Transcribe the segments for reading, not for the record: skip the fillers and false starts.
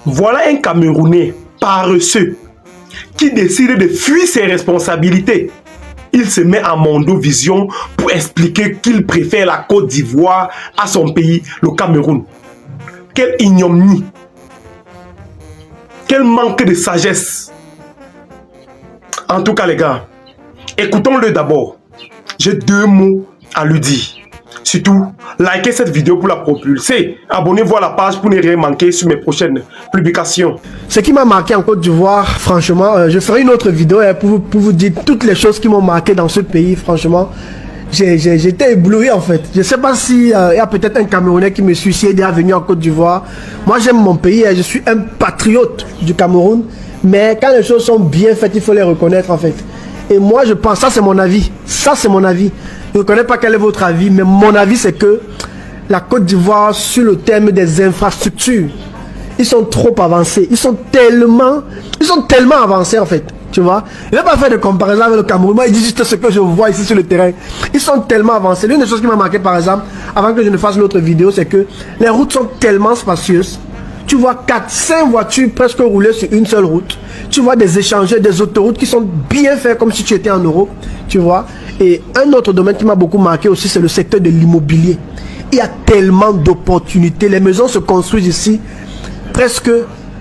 Voilà un Camerounais paresseux qui décide de fuir ses responsabilités. Il se met en Mondovision pour expliquer qu'il préfère la Côte d'Ivoire à son pays, le Cameroun. Quelle ignominie! Quel manque de sagesse! En tout cas, les gars, écoutons-le d'abord. J'ai 2 mots à lui dire. Surtout, likez cette vidéo pour la propulser. Abonnez-vous à la page pour ne rien manquer sur mes prochaines publications. Ce qui m'a marqué en Côte d'Ivoire, franchement, je ferai une autre vidéo pour vous dire toutes les choses qui m'ont marqué dans ce pays. Franchement, j'étais ébloui en fait. Je ne sais pas si y a peut-être un Camerounais qui me suit ici et à venir en Côte d'Ivoire. Moi, j'aime mon pays et je suis un patriote du Cameroun. Mais quand les choses sont bien faites, il faut les reconnaître en fait. Et moi, je pense, ça c'est mon avis. Ça c'est mon avis. Je ne connais pas quel est votre avis, mais mon avis c'est que la Côte d'Ivoire, sur le thème des infrastructures, ils sont trop avancés. Ils sont tellement avancés en fait. Tu vois, je ne vais pas faire de comparaison avec le Cameroun. Moi, il dit juste ce que je vois ici sur le terrain. Ils sont tellement avancés. L'une des choses qui m'a marqué, par exemple, avant que je ne fasse l'autre vidéo, c'est que les routes sont tellement spacieuses. Tu vois 4-5 voitures presque rouler sur une seule route. Tu vois des échangeurs, des autoroutes qui sont bien faits comme si tu étais en Europe. Tu vois. Et un autre domaine qui m'a beaucoup marqué aussi, c'est le secteur de l'immobilier. Il y a tellement d'opportunités. Les maisons se construisent ici presque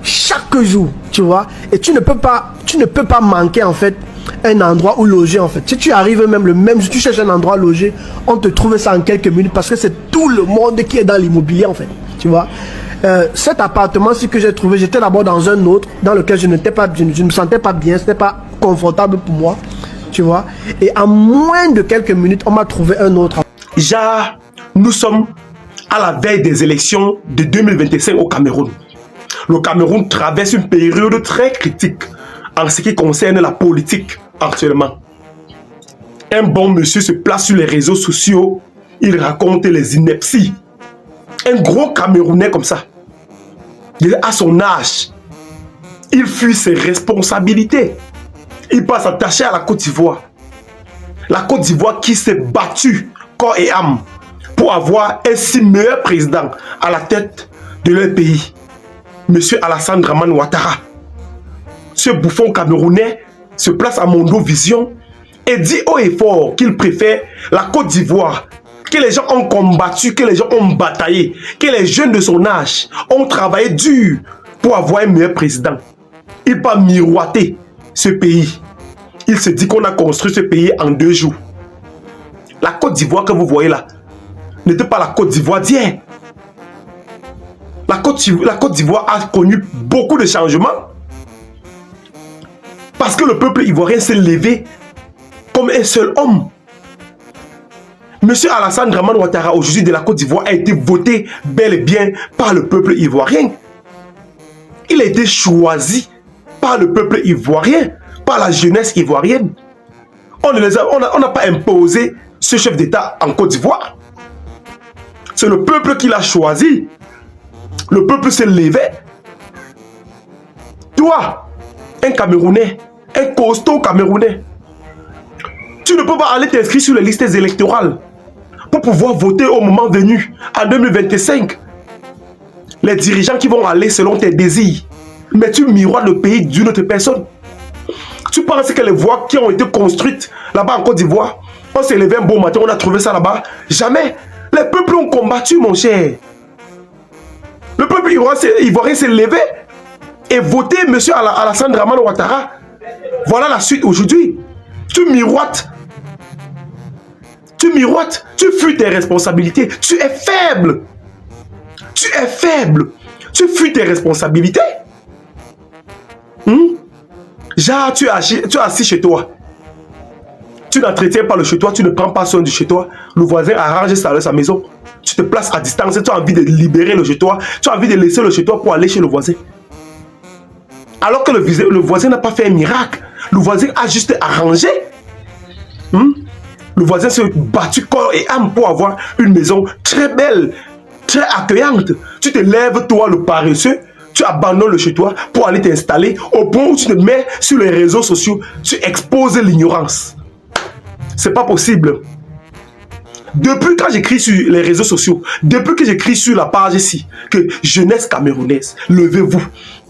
chaque jour. Tu vois. Et tu ne peux pas manquer en fait un endroit où loger en fait. Si tu arrives même le même jour, tu cherches un endroit à loger, on te trouve ça en quelques minutes parce que c'est tout le monde qui est dans l'immobilier en fait. Tu vois. Cet appartement-ci que j'ai trouvé, j'étais d'abord dans un autre dans lequel je ne me sentais pas bien, ce n'était pas confortable pour moi, tu vois. Et en moins de quelques minutes, on m'a trouvé un autre. Déjà, nous sommes à la veille des élections de 2025 au Cameroun. Le Cameroun traverse une période très critique en ce qui concerne la politique actuellement. Un bon monsieur se place sur les réseaux sociaux, il raconte les inepties. Un gros Camerounais comme ça, il est à son âge, il fuit ses responsabilités, il passe attaché à la Côte d'Ivoire. La Côte d'Ivoire qui s'est battue corps et âme pour avoir un si meilleur président à la tête de leur pays, Monsieur Alassane Dramane Ouattara. Ce bouffon camerounais se place à Mondovision et dit haut et fort qu'il préfère la Côte d'Ivoire, que les gens ont combattu, que les gens ont bataillé, que les jeunes de son âge ont travaillé dur pour avoir un meilleur président. Il va miroiter ce pays. Il se dit qu'on a construit ce pays en 2 jours. La Côte d'Ivoire que vous voyez là n'était pas la Côte d'Ivoire d'hier. La Côte d'Ivoire a connu beaucoup de changements parce que le peuple ivoirien s'est levé comme un seul homme. Monsieur Alassane Dramane Ouattara, aujourd'hui de la Côte d'Ivoire, a été voté bel et bien par le peuple ivoirien. Il a été choisi par le peuple ivoirien, par la jeunesse ivoirienne. On n'a pas imposé ce chef d'État en Côte d'Ivoire. C'est le peuple qui l'a choisi. Le peuple s'est levé. Toi, un Camerounais, un costaud Camerounais, tu ne peux pas aller t'inscrire sur les listes électorales pour pouvoir voter au moment venu, en 2025. Les dirigeants qui vont aller selon tes désirs. Mais tu miroites le pays d'une autre personne. Tu penses que les voies qui ont été construites là-bas en Côte d'Ivoire, on s'est levé un beau matin, on a trouvé ça là-bas? Jamais. Les peuples ont combattu, mon cher. Le peuple ivoirien s'est levé et voté M. Alassane Dramane Ouattara. Voilà la suite aujourd'hui. Tu miroites. Tu fuis tes responsabilités. Tu es faible. Tu fuis tes responsabilités. Genre, tu es assis chez toi. Tu n'entretiens pas le chez toi, tu ne prends pas soin du chez toi. Le voisin arrange sa maison. Tu te places à distance, tu as envie de libérer le chez toi. Tu as envie de laisser le chez toi pour aller chez le voisin. Alors que le voisin n'a pas fait un miracle. Le voisin a juste arrangé. Le voisin s'est battu corps et âme pour avoir une maison très belle, très accueillante. Tu te lèves, toi, le paresseux, tu abandonnes le chez toi pour aller t'installer au point où tu te mets sur les réseaux sociaux. Tu exposes l'ignorance. C'est pas possible. Depuis quand j'écris sur les réseaux sociaux, depuis que j'écris sur la page ici, que jeunesse camerounaise, levez-vous,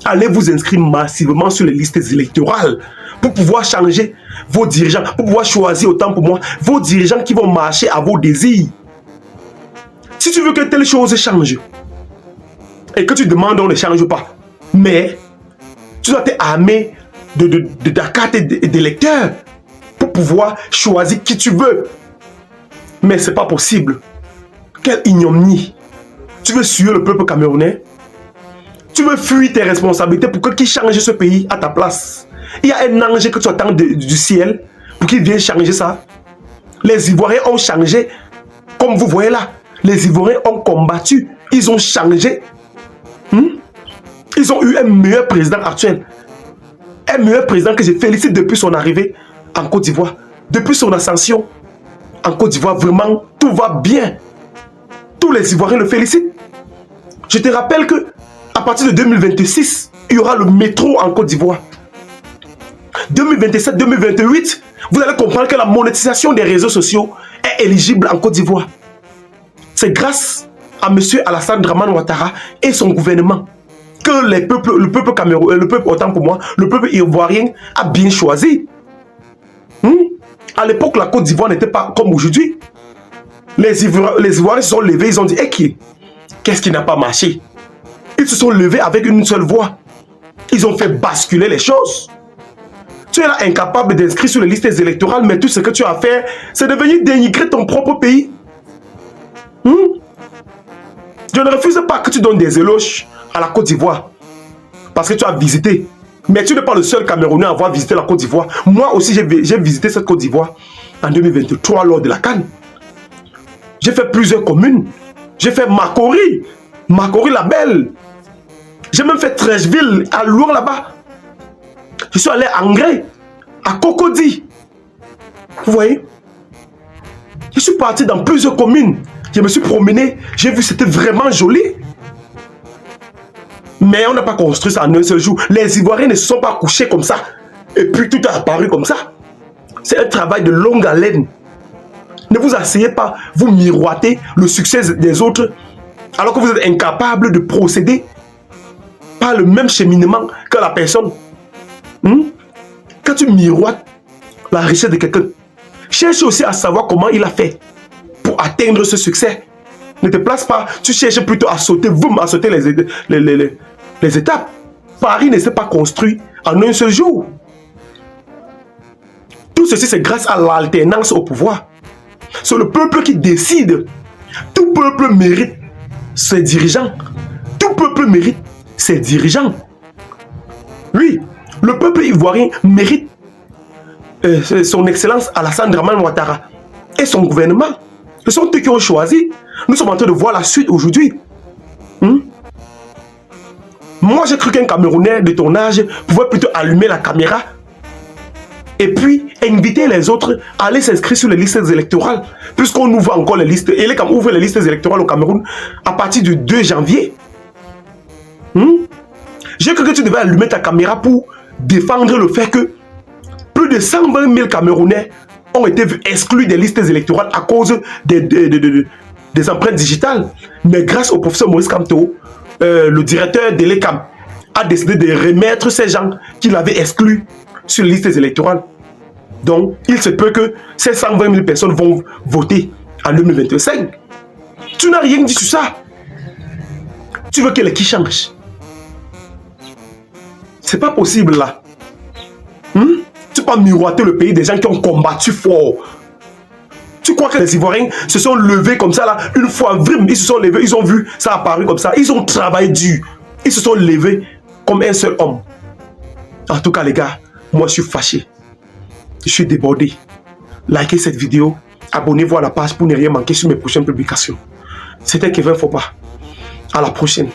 allez vous inscrire massivement sur les listes électorales pour pouvoir changer vos dirigeants, pour pouvoir choisir autant pour moi vos dirigeants qui vont marcher à vos désirs. Si tu veux que telle chose change et que tu demandes, on ne change pas, mais tu dois t'armer de ta carte d'électeur pour pouvoir choisir qui tu veux. Mais c'est pas possible. Quelle ignominie. Tu veux suer le peuple camerounais? Tu veux fuir tes responsabilités pour qu'il change ce pays à ta place? Il y a un ange que tu attends du ciel pour qu'il vienne changer ça. Les Ivoiriens ont changé. Comme vous voyez là, les Ivoiriens ont combattu. Ils ont changé. Ils ont eu un meilleur président actuel. Un meilleur président que je félicite depuis son arrivée en Côte d'Ivoire. Depuis son ascension en Côte d'Ivoire, vraiment, tout va bien. Tous les Ivoiriens le félicitent. Je te rappelle que à partir de 2026, il y aura le métro en Côte d'Ivoire. 2027-2028, vous allez comprendre que la monétisation des réseaux sociaux est éligible en Côte d'Ivoire. C'est grâce à M. Alassane Dramane Ouattara et son gouvernement que le peuple camerounais, le peuple, autant pour moi, le peuple ivoirien a bien choisi. À l'époque, la Côte d'Ivoire n'était pas comme aujourd'hui. Les Ivoiriens se sont levés, ils ont dit, qu'est-ce qui n'a pas marché? Ils se sont levés avec une seule voix. Ils ont fait basculer les choses. Tu es là incapable d'inscrire sur les listes électorales, mais tout ce que tu as fait, c'est de venir dénigrer ton propre pays. Je ne refuse pas que tu donnes des éloges à la Côte d'Ivoire, parce que tu as visité. Mais tu n'es pas le seul Camerounais à avoir visité la Côte d'Ivoire. Moi aussi, j'ai visité cette Côte d'Ivoire en 2023 lors de la CAN. J'ai fait plusieurs communes. J'ai fait Makori, la Belle. J'ai même fait Trècheville, à Lourdes là-bas. Je suis allé à Angré, à Cocody. Vous voyez? Je suis parti dans plusieurs communes. Je me suis promené. J'ai vu, c'était vraiment joli. Mais on n'a pas construit ça en un seul jour. Les Ivoiriens ne se sont pas couchés comme ça. Et puis tout a apparu comme ça. C'est un travail de longue haleine. Ne vous asseyez pas, vous miroitez le succès des autres, alors que vous êtes incapable de procéder par le même cheminement que la personne. Quand tu miroites la richesse de quelqu'un, cherche aussi à savoir comment il a fait pour atteindre ce succès. Ne te place pas, tu cherches plutôt à sauter, les étapes. Paris ne s'est pas construit en un seul jour. Tout ceci, c'est grâce à l'alternance au pouvoir. C'est le peuple qui décide. Tout peuple mérite ses dirigeants. Tout peuple mérite ses dirigeants. Oui, le peuple ivoirien mérite son excellence Alassane Dramane Ouattara et son gouvernement. Ce sont eux qui ont choisi. Nous sommes en train de voir la suite aujourd'hui. Moi, j'ai cru qu'un Camerounais de ton âge pouvait plutôt allumer la caméra et puis inviter les autres à aller s'inscrire sur les listes électorales, puisqu'on ouvre encore les listes. Et les Camerounais ouvrent les listes électorales au Cameroun à partir du 2 janvier. J'ai cru que tu devais allumer ta caméra pour défendre le fait que plus de 120 000 Camerounais ont été exclus des listes électorales à cause des empreintes digitales. Mais grâce au professeur Maurice Kamto, le directeur de l'ECAM a décidé de remettre ces gens qu'il avait exclus sur les listes électorales. Donc, il se peut que ces 120 000 personnes vont voter en 2025. Tu n'as rien dit sur ça. Tu veux que les qui changent? C'est pas possible là. Tu peux pas miroiter le pays des gens qui ont combattu fort. Tu crois que les Ivoiriens se sont levés comme ça là, une fois, ils se sont levés, ils ont vu ça apparu comme ça, ils ont travaillé dur, ils se sont levés comme un seul homme. En tout cas les gars, moi je suis fâché, je suis débordé. Likez cette vidéo, abonnez-vous à la page pour ne rien manquer sur mes prochaines publications. C'était Kevin Foba, à la prochaine.